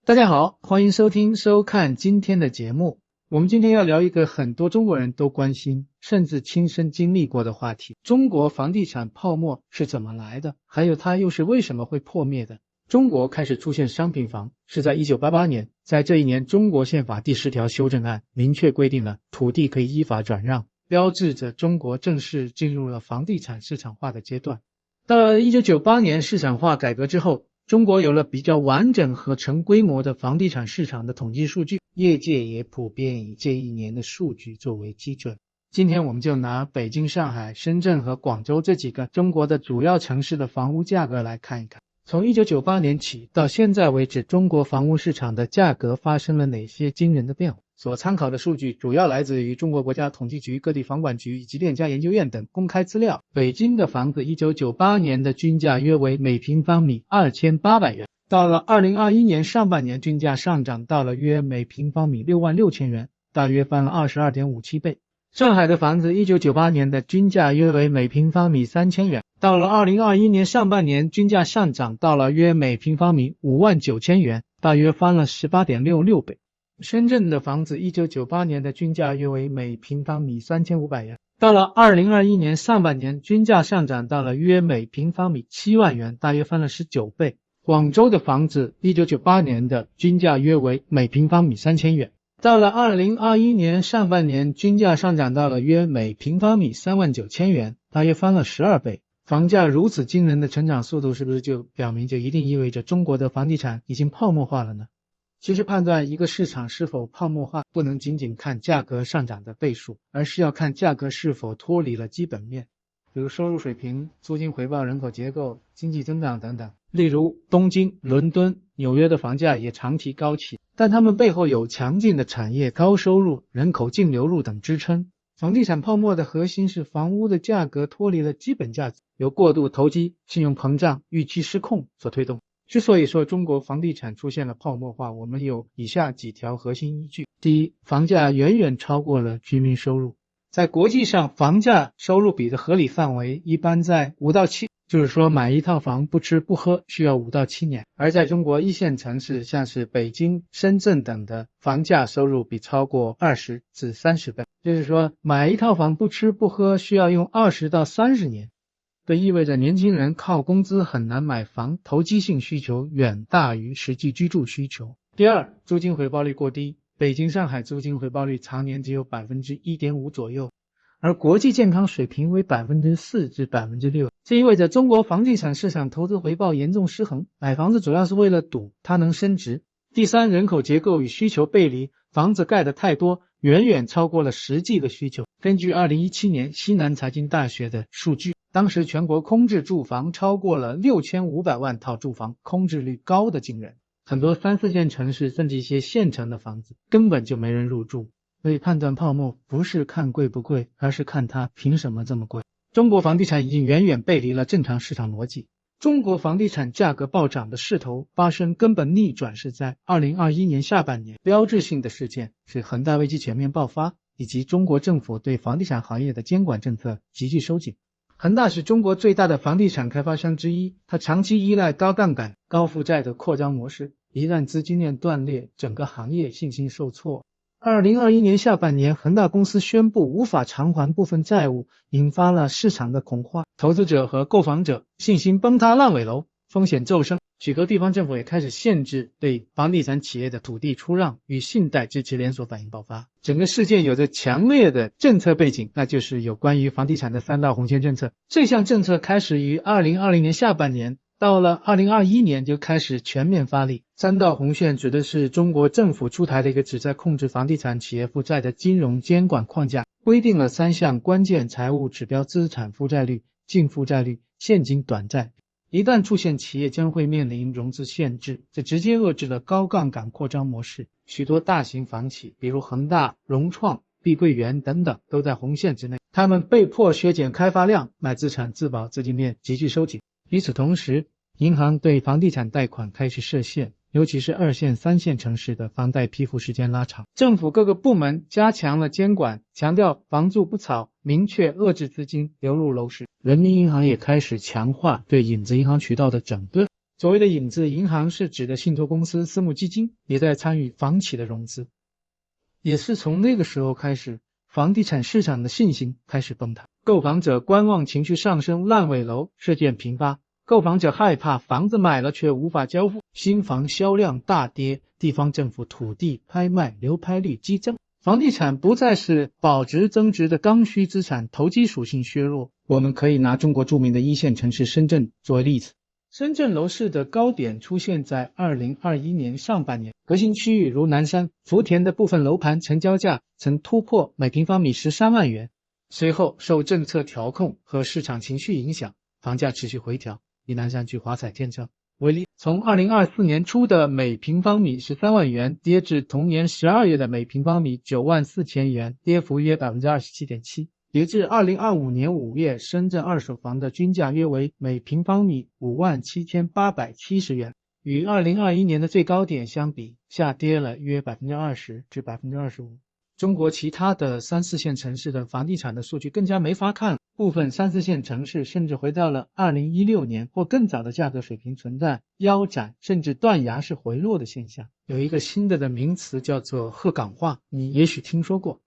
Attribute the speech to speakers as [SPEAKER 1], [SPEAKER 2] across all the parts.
[SPEAKER 1] 大家好，欢迎收看今天的节目。我们今天要聊一个很多中国人都关心，甚至亲身经历过的话题：中国房地产泡沫是怎么来的？还有它又是为什么会破灭的？中国开始出现商品房是在1988年，在这一年，中国宪法第10条修正案明确规定了土地可以依法转让，标志着中国正式进入了房地产市场化的阶段。到了1998年市场化改革之后，中国有了比较完整和成规模的房地产市场的统计数据，业界也普遍以这一年的数据作为基准。今天我们就拿北京、上海、深圳和广州这几个中国的主要城市的房屋价格来看一看，从1998年起到现在为止，中国房屋市场的价格发生了哪些惊人的变化。所参考的数据主要来自于中国国家统计局、各地房管局以及链家研究院等公开资料。北京的房子1998年的均价约为每平方米2800元，到了2021年上半年，均价上涨到了约每平方米66000元，大约翻了22.57倍。上海的房子1998年的均价约为每平方米3000元，到了2021年上半年，均价上涨到了约每平方米59000元，大约翻了18.66倍。深圳的房子1998年的均价约为每平方米3500元，到了2021年上半年，均价上涨到了约每平方米7万元，大约翻了19倍。广州的房子1998年的均价约为每平方米3000元，到了2021年上半年，均价上涨到了约每平方米39000元，大约翻了12倍。房价如此惊人的成长速度，是不是就表明就一定意味着中国的房地产已经泡沫化了呢？其实判断一个市场是否泡沫化，不能仅仅看价格上涨的倍数，而是要看价格是否脱离了基本面，比如收入水平、租金回报、人口结构、经济增长等等。例如东京、伦敦、纽约的房价也长期高企，但它们背后有强劲的产业、高收入、人口净流入等支撑。房地产泡沫的核心是房屋的价格脱离了基本价值，由过度投机、信用膨胀、预期失控所推动。之所以说中国房地产出现了泡沫化，我们有以下几条核心依据。第一，房价远远超过了居民收入。在国际上，房价收入比的合理范围一般在5到7，就是说买一套房不吃不喝需要5到7年。而在中国一线城市，像是北京、深圳等的房价收入比超过20至30倍，就是说买一套房不吃不喝需要用20到30年。这意味着年轻人靠工资很难买房，投机性需求远大于实际居住需求。第二，租金回报率过低。北京、上海租金回报率常年只有 1.5% 左右，而国际健康水平为 4% 至 6%。这意味着中国房地产市场投资回报严重失衡，买房子主要是为了赌它能升值。第三，人口结构与需求背离，房子盖得太多，远远超过了实际的需求。根据2017年西南财经大学的数据，当时全国空置住房超过了6500万套住房，空置率高的惊人。很多3、4线城市甚至一些县城的房子根本就没人入住。所以判断泡沫不是看贵不贵，而是看它凭什么这么贵。中国房地产已经远远背离了正常市场逻辑。中国房地产价格暴涨的势头发生根本逆转是在2021年下半年，标志性的事件是恒大危机全面爆发，以及中国政府对房地产行业的监管政策急剧收紧。恒大是中国最大的房地产开发商之一，它长期依赖高杠杆、高负债的扩张模式，一旦资金链断裂，整个行业信心受挫。2021年下半年，恒大公司宣布无法偿还部分债务，引发了市场的恐慌，投资者和购房者信心崩塌烂尾楼，风险骤升。许多地方政府也开始限制对房地产企业的土地出让与信贷支持，连锁反应爆发。整个事件有着强烈的政策背景，那就是有关于房地产的3道红线政策。这项政策开始于2020年下半年，到了2021年就开始全面发力。3道红线指的是中国政府出台的一个旨在控制房地产企业负债的金融监管框架，规定了3项关键财务指标：资产负债率、净负债率、现金短债。一旦出现企业将会面临融资限制，这直接遏制了高杠杆扩张模式。许多大型房企，比如恒大、融创、碧桂园等等，都在红线之内，他们被迫削减开发量，卖资产自保，资金链急剧收紧。与此同时，银行对房地产贷款开始设限，尤其是2线、3线城市的房贷批复时间拉长。政府各个部门加强了监管，强调房住不炒，明确遏制资金流入楼市。人民银行也开始强化对影子银行渠道的整顿。所谓的影子银行是指的信托公司、私募基金也在参与房企的融资。也是从那个时候开始，房地产市场的信心开始崩塌，购房者观望情绪上升，烂尾楼事件频发，购房者害怕房子买了却无法交付，新房销量大跌，地方政府土地拍卖流拍率激增，房地产不再是保值增值的刚需资产，投机属性削弱。我们可以拿中国著名的一线城市深圳作为例子。深圳楼市的高点出现在2021年上半年，核心区域如南山、福田的部分楼盘成交价曾突破每平方米13万元。随后受政策调控和市场情绪影响，房价持续回调。以南山区华彩天成为例，从2024年初的每平方米13万元跌至同年12月的每平方米9万4千元，跌幅约 27.7%。截至2025年5月，深圳二手房的均价约为每平方米57870元，与2021年的最高点相比，下跌了约 20% 至 25%。中国其他的3、4线城市的房地产的数据更加没法看了，部分3、4线城市甚至回到了2016年或更早的价格水平，存在腰斩甚至断崖式回落的现象。有一个新的名词叫做鹤岗化，你也许听说过。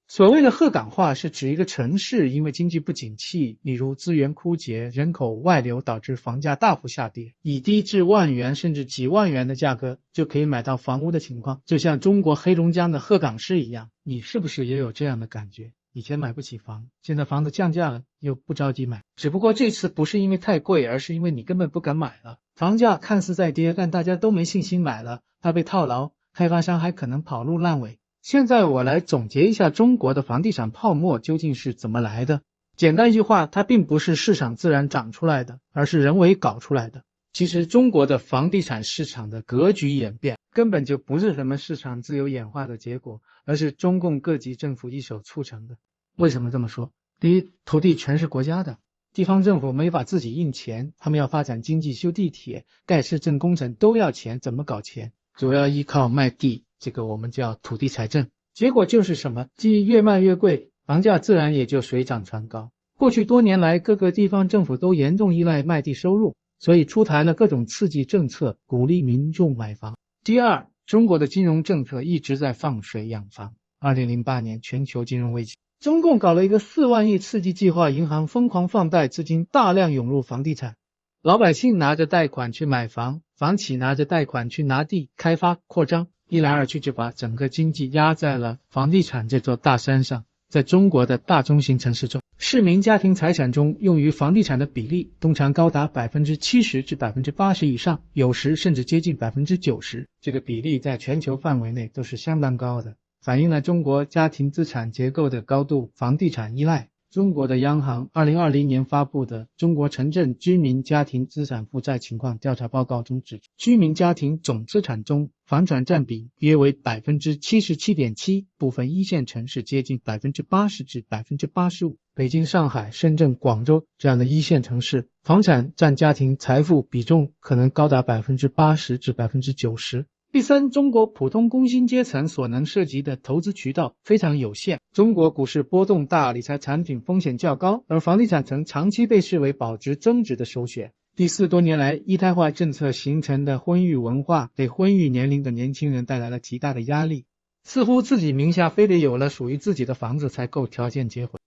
[SPEAKER 1] 所谓的鹤岗化是指一个城市因为经济不景气，例如资源枯竭、人口外流导致房价大幅下跌，以低至万元甚至几万元的价格就可以买到房屋的情况，就像中国黑龙江的鹤岗市一样。你是不是也有这样的感觉？以前买不起房，现在房子降价了又不着急买，只不过这次不是因为太贵，而是因为你根本不敢买了。房价看似在跌，但大家都没信心买了，怕被套牢，开发商还可能跑路烂尾。现在我来总结一下中国的房地产泡沫究竟是怎么来的。简单一句话，它并不是市场自然长出来的，而是人为搞出来的。其实中国的房地产市场的格局演变根本就不是什么市场自由演化的结果，而是中共各级政府一手促成的。为什么这么说？第一，土地全是国家的，地方政府没法自己印钱，他们要发展经济、修地铁、盖市政工程都要钱，怎么搞钱？主要依靠卖地，这个我们叫土地财政。结果就是什么？地越卖越贵，房价自然也就水涨船高。过去多年来，各个地方政府都严重依赖卖地收入，所以出台了各种刺激政策，鼓励民众买房。第二，中国的金融政策一直在放水养房。2008年全球金融危机，中共搞了一个4万亿刺激计划，银行疯狂放贷，资金大量涌入房地产，老百姓拿着贷款去买房，房企拿着贷款去拿地开发扩张，一来二去就把整个经济压在了房地产这座大山上。在中国的大中型城市中，市民家庭财产中用于房地产的比例通常高达 70% 至 80% 以上，有时甚至接近 90%。 这个比例在全球范围内都是相当高的，反映了中国家庭资产结构的高度房地产依赖。中国的央行2020年发布的《中国城镇居民家庭资产负债情况调查报告》中指出，居民家庭总资产中房产占比约为 77.7%， 部分一线城市接近 80% 至 85%。 北京、上海、深圳、广州这样的一线城市，房产占家庭财富比重可能高达 80% 至 90%。第三，中国普通工薪阶层所能涉及的投资渠道非常有限。中国股市波动大，理财产品风险较高，而房地产曾长期被视为保值增值的首选。第四，多年来一胎化政策形成的婚育文化给婚育年龄的年轻人带来了极大的压力，似乎自己名下非得有了属于自己的房子才够条件结婚，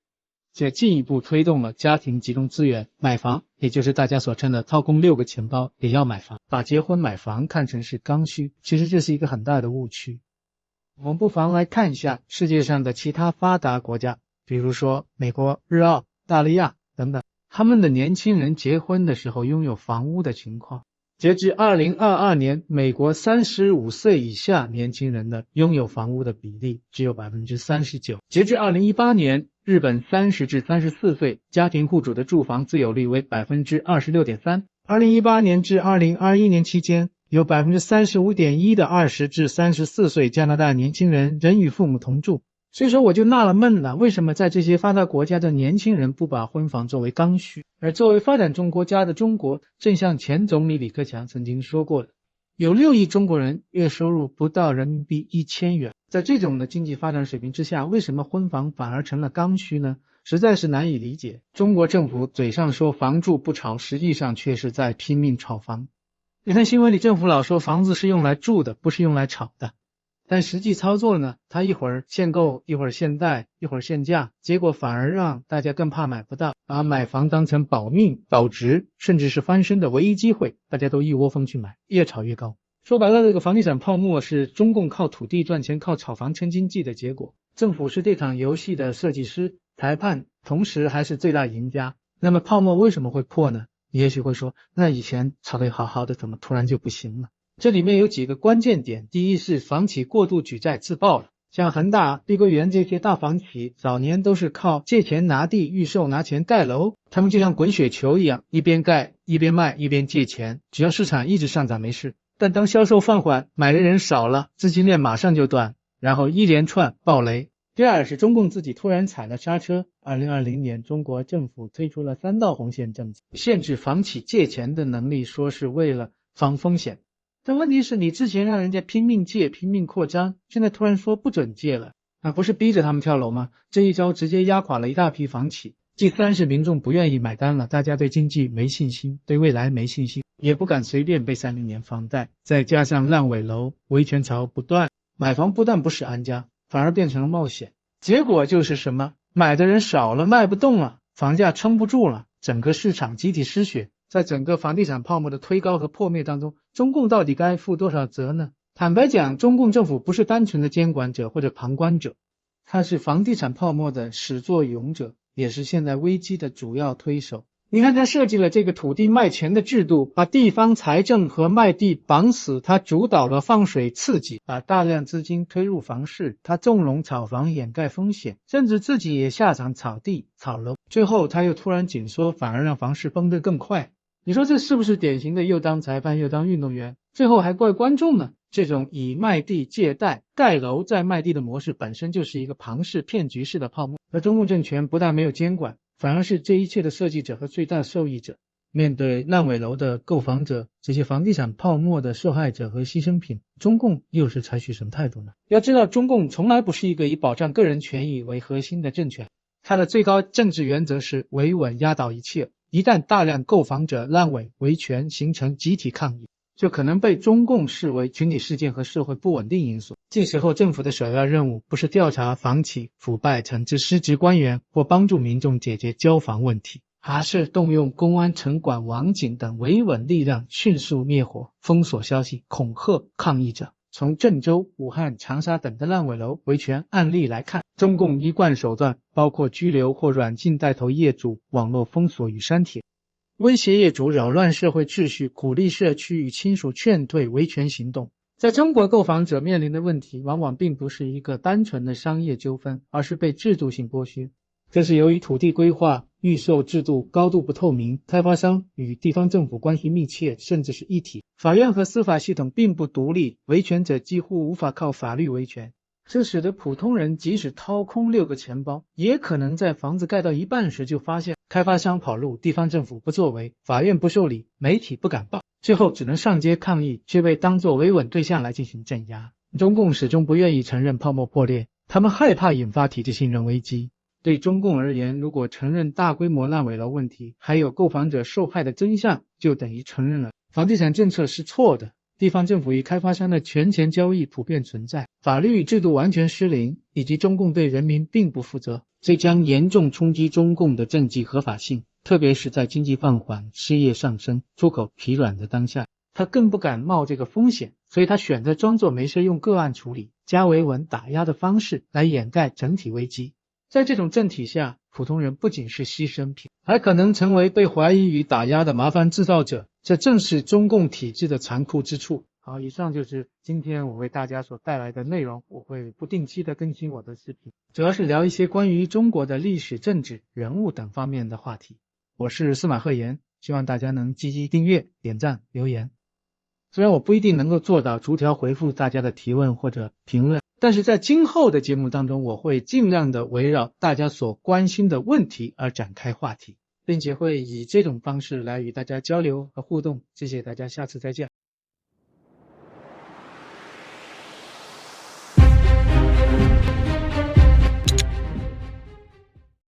[SPEAKER 1] 这进一步推动了家庭集中资源买房，也就是大家所称的掏空6个钱包也要买房，把结婚买房看成是刚需，其实这是一个很大的误区。我们不妨来看一下世界上的其他发达国家，比如说美国、日澳、大利亚等等，他们的年轻人结婚的时候拥有房屋的情况。截至2022年，美国35岁以下年轻人的拥有房屋的比例只有 39%。 截至2018年，日本30至34岁家庭户主的住房自有率为 26.3%。 2018年至2021年期间，有 35.1% 的20至34岁加拿大年轻人仍与父母同住。所以说我就纳了闷了，为什么在这些发达国家的年轻人不把婚房作为刚需，而作为发展中国家的中国，正像前总理李克强曾经说过的，有6亿中国人月收入不到人民币1000元。在这种的经济发展水平之下，为什么婚房反而成了刚需呢？实在是难以理解。中国政府嘴上说房住不炒，实际上却是在拼命炒房。你看新闻里政府老说房子是用来住的，不是用来炒的，但实际操作呢，他一会儿限购，一会儿限贷，一会儿限价，结果反而让大家更怕买不到，把买房当成保命、保值，甚至是翻身的唯一机会，大家都一窝蜂去买，越炒越高。说白了，这个房地产泡沫是中共靠土地赚钱、靠炒房撑经济的结果。政府是这场游戏的设计师、裁判，同时还是最大赢家。那么泡沫为什么会破呢？你也许会说，那以前炒得好好的，怎么突然就不行了？这里面有几个关键点。第一是房企过度举债自爆了，像恒大、碧桂园这些大房企早年都是靠借钱拿地、预售拿钱盖楼，他们就像滚雪球一样，一边盖一边卖一边借钱，只要市场一直上涨没事。但当销售放缓，买的人少了，资金链马上就断，然后一连串暴雷。第二是中共自己突然踩了刹车。2020年中国政府推出了3道红线政策，限制房企借钱的能力，说是为了防风险。但问题是你之前让人家拼命借、拼命扩张，现在突然说不准借了，不是逼着他们跳楼吗？这一招直接压垮了一大批房企。第三是民众不愿意买单了，大家对经济没信心，对未来没信心，也不敢随便背30年房贷，再加上烂尾楼、维权潮不断，买房不但不是安家，反而变成了冒险。结果就是什么？买的人少了，卖不动了，房价撑不住了，整个市场集体失血。在整个房地产泡沫的推高和破灭当中，中共到底该负多少责呢？坦白讲，中共政府不是单纯的监管者或者旁观者，它是房地产泡沫的始作俑者，也是现在危机的主要推手。你看他设计了这个土地卖钱的制度，把地方财政和卖地绑死，他主导了放水刺激，把大量资金推入房市，他纵容炒房掩盖风险，甚至自己也下场炒地炒楼，最后他又突然紧缩，反而让房市崩得更快。你说这是不是典型的又当裁判又当运动员，最后还怪观众呢？这种以卖地借贷盖楼再卖地的模式本身就是一个庞氏骗局式的泡沫，而中共政权不但没有监管，反而是这一切的设计者和最大受益者。面对烂尾楼的购房者，这些房地产泡沫的受害者和牺牲品，中共又是采取什么态度呢？要知道，中共从来不是一个以保障个人权益为核心的政权，它的最高政治原则是维稳压倒一切。一旦大量购房者烂尾维权形成集体抗议，就可能被中共视为群体事件和社会不稳定因素。这时候政府的首要任务不是调查房企腐败惩治失职官员或帮助民众解决交房问题，而是动用公安、城管、网警等维稳力量迅速灭火、封锁消息、恐吓抗议者。从郑州、武汉、长沙等的烂尾楼维权案例来看，中共一贯手段包括拘留或软禁带头业主、网络封锁与删帖，威胁业主扰乱社会秩序，鼓励社区与亲属劝退维权行动。在中国，购房者面临的问题往往并不是一个单纯的商业纠纷，而是被制度性剥削。这是由于土地规划、预售制度高度不透明，开发商与地方政府关系密切，甚至是一体。法院和司法系统并不独立，维权者几乎无法靠法律维权。这使得普通人即使掏空6个钱包，也可能在房子盖到一半时就发现开发商跑路，地方政府不作为，法院不受理，媒体不敢报，最后只能上街抗议，却被当作维稳对象来进行镇压。中共始终不愿意承认泡沫破裂，他们害怕引发体制信任危机。对中共而言，如果承认大规模烂尾楼问题还有购房者受害的真相，就等于承认了房地产政策是错的，地方政府与开发商的权钱交易普遍存在，法律与制度完全失灵，以及中共对人民并不负责，这将严重冲击中共的政绩合法性，特别是在经济放缓、失业上升、出口疲软的当下，他更不敢冒这个风险，所以他选择装作没事，用个案处理、加维稳打压的方式来掩盖整体危机。在这种政体下，普通人不仅是牺牲品，还可能成为被怀疑与打压的麻烦制造者，这正是中共体制的残酷之处。好，以上就是今天我为大家所带来的内容，我会不定期的更新我的视频，主要是聊一些关于中国的历史、政治、人物等方面的话题。我是司马鹤言，希望大家能积极订阅、点赞、留言。虽然我不一定能够做到逐条回复大家的提问或者评论，但是在今后的节目当中，我会尽量的围绕大家所关心的问题而展开话题，并且会以这种方式来与大家交流和互动。谢谢大家，下次再见。